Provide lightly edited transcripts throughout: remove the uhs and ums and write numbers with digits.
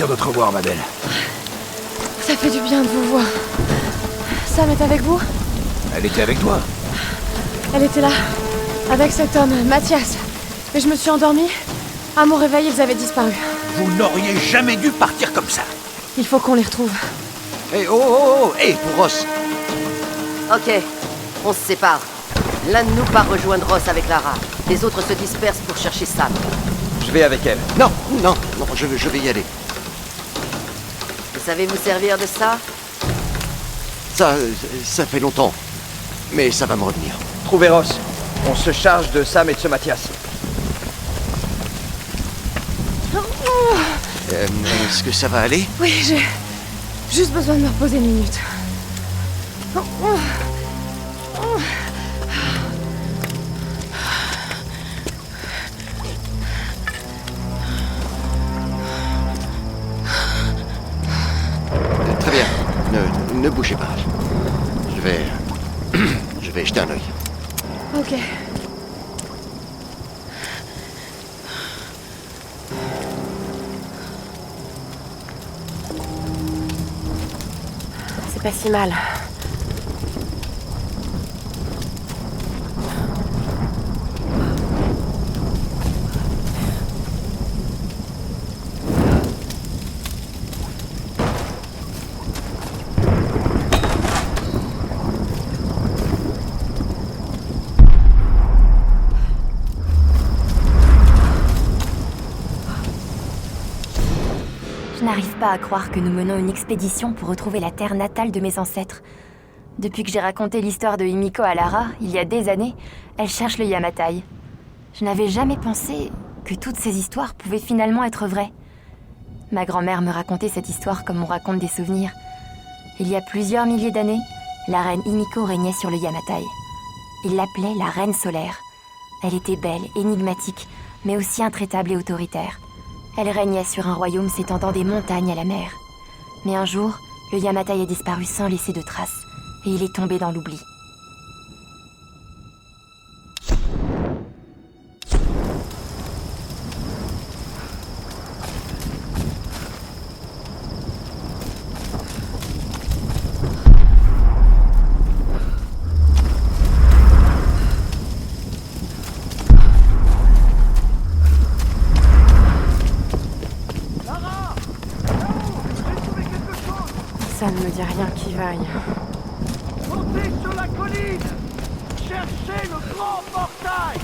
plaisir de te revoir, ma belle. Ça fait du bien de vous voir. Sam est avec vous? Elle était avec toi? Elle était là, avec cet homme, Mathias. Mais je me suis endormie. À mon réveil, ils avaient disparu. Vous n'auriez jamais dû partir comme ça. Il faut qu'on les retrouve. Hé, oh, hé, pour Ross. Ok, on se sépare. L'un de nous part rejoindre Ross avec Lara. Les autres se dispersent pour chercher Sam. Je vais avec elle. Non, je vais y aller. Vous savez vous servir de ça? Ça fait longtemps. Mais ça va me revenir. Trouvez Ross. On se charge de Sam et de ce Mathias. Est-ce que ça va aller? Oui, j'ai juste besoin de me reposer une minute. Très bien. Ne bougez pas. Je vais jeter un œil. Ok. C'est pas si mal. Je n'arrive pas à croire que nous menons une expédition pour retrouver la terre natale de mes ancêtres. Depuis que j'ai raconté l'histoire de Himiko à Lara, il y a des années, elle cherche le Yamatai. Je n'avais jamais pensé que toutes ces histoires pouvaient finalement être vraies. Ma grand-mère me racontait cette histoire comme on raconte des souvenirs. Il y a plusieurs milliers d'années, la reine Himiko régnait sur le Yamatai. Ils l'appelaient la reine solaire. Elle était belle, énigmatique, mais aussi intraitable et autoritaire. Elle régnait sur un royaume s'étendant des montagnes à la mer. Mais un jour, le Yamatai a disparu sans laisser de traces, et il est tombé dans l'oubli. Ça ne me dit rien qui vaille. Montez sur la colline! Cherchez le grand portail!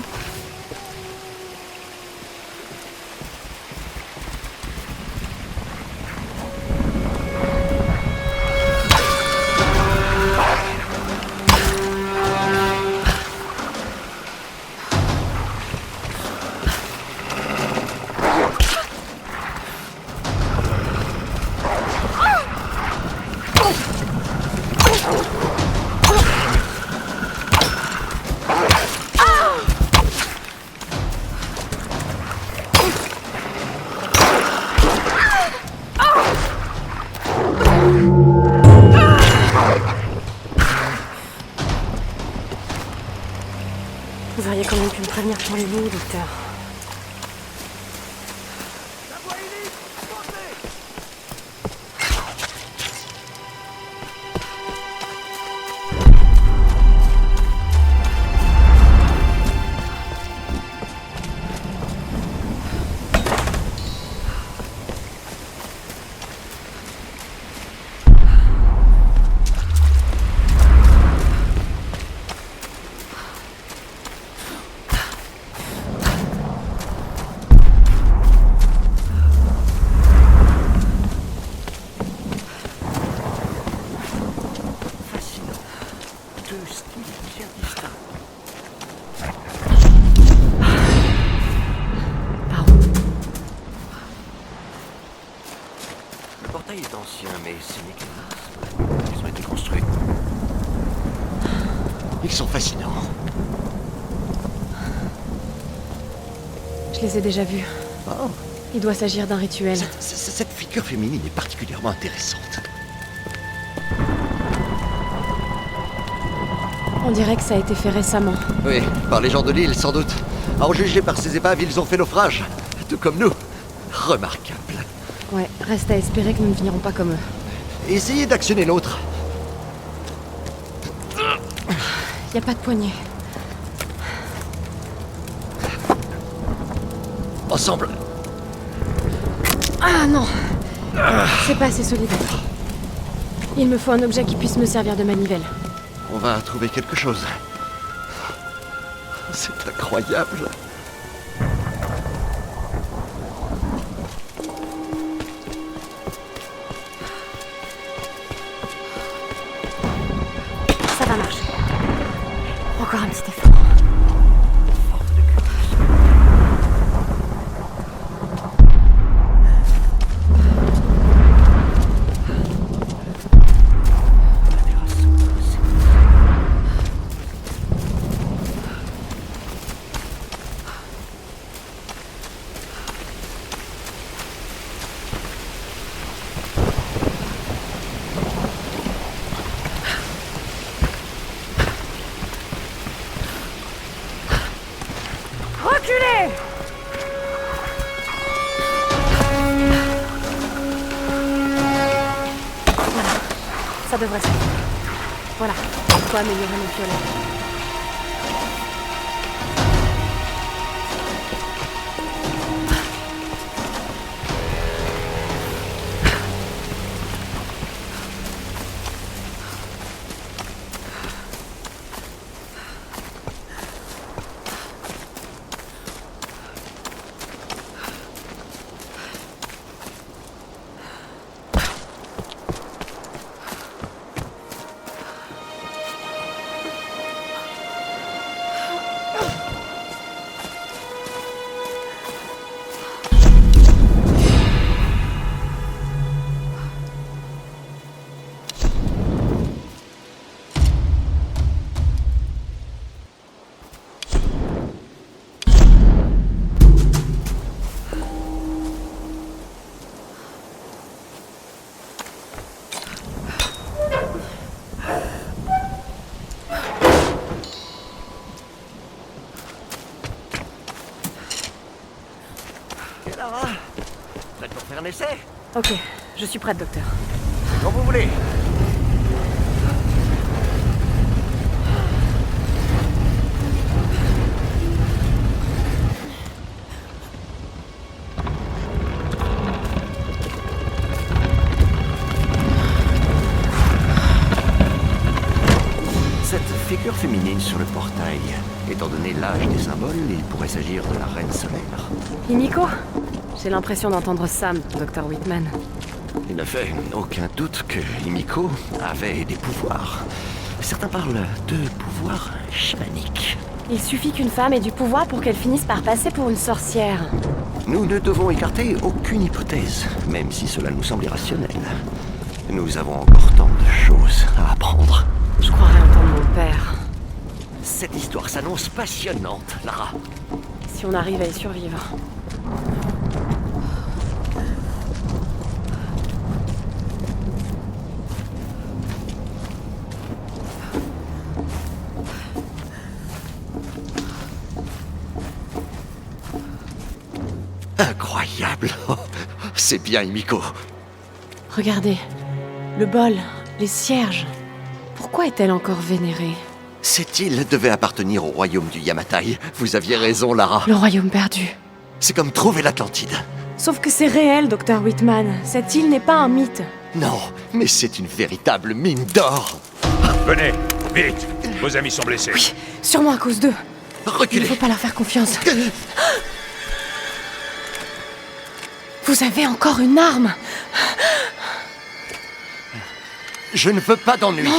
Vous auriez quand même pu me prévenir pour les loups, docteur. La voie élite! Montez! Le portail est ancien, mais ces mécanismes, ils ont été construits. Ils sont fascinants. Je les ai déjà vus. Oh, Il doit s'agir d'un rituel. cette figure féminine est particulièrement intéressante. On dirait que ça a été fait récemment. Oui, par les gens de l'île, sans doute. En juger par ces épaves, ils ont fait naufrage. Tout comme nous. Remarquable. Ouais, reste à espérer que nous ne finirons pas comme eux. Essayez d'actionner l'autre. Y a pas de poignée. Ensemble. Ah non! C'est pas assez solide. Il me faut un objet qui puisse me servir de manivelle. On va trouver quelque chose. C'est incroyable. Ça va marcher. Encore un petit effort. Reculez! Voilà, ça devrait suffire. Voilà, il faut améliorer mon piolet. Et Lara, prête pour faire un essai? Ok, je suis prête, docteur. Quand vous voulez. Cette figure féminine sur le portail, étant donné l'âge des symboles, il pourrait s'agir de la reine solaire. Himiko? J'ai l'impression d'entendre Sam, Dr. Whitman. Il ne fait aucun doute que Himiko avait des pouvoirs. Certains parlent de pouvoirs chamaniques. Il suffit qu'une femme ait du pouvoir pour qu'elle finisse par passer pour une sorcière. Nous ne devons écarter aucune hypothèse, même si cela nous semble irrationnel. Nous avons encore tant de choses à apprendre. Je croirais entendre mon père. Cette histoire s'annonce passionnante, Lara. Si on arrive à y survivre. Incroyable. C'est bien, Himiko. Regardez. Le bol, les cierges. Pourquoi est-elle encore vénérée? Cette île devait appartenir au royaume du Yamatai. Vous aviez raison, Lara. Le royaume perdu. C'est comme trouver l'Atlantide. Sauf que c'est réel, Dr. Whitman. Cette île n'est pas un mythe. Non, mais c'est une véritable mine d'or. Venez, vite. Vos amis sont blessés. Oui, sûrement à cause d'eux. Il ne Reculez. faut pas leur faire confiance. Vous avez encore une arme. Je ne veux pas d'ennui.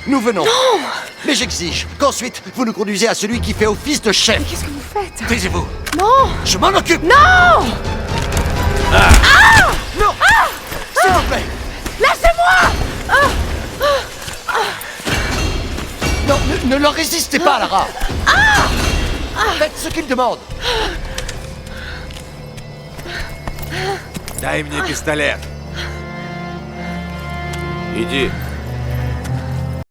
Nous venons. Non. Mais j'exige qu'ensuite, vous nous conduisez à celui qui fait office de chef. Mais qu'est-ce que vous faites? Taisez-vous. Non. Je m'en occupe. Non. Non. S'il vous plaît. Lâchez-moi. Non, ne leur résistez pas, Lara. Faites ce qu'ils demandent. Дай мне пистолет. Иди.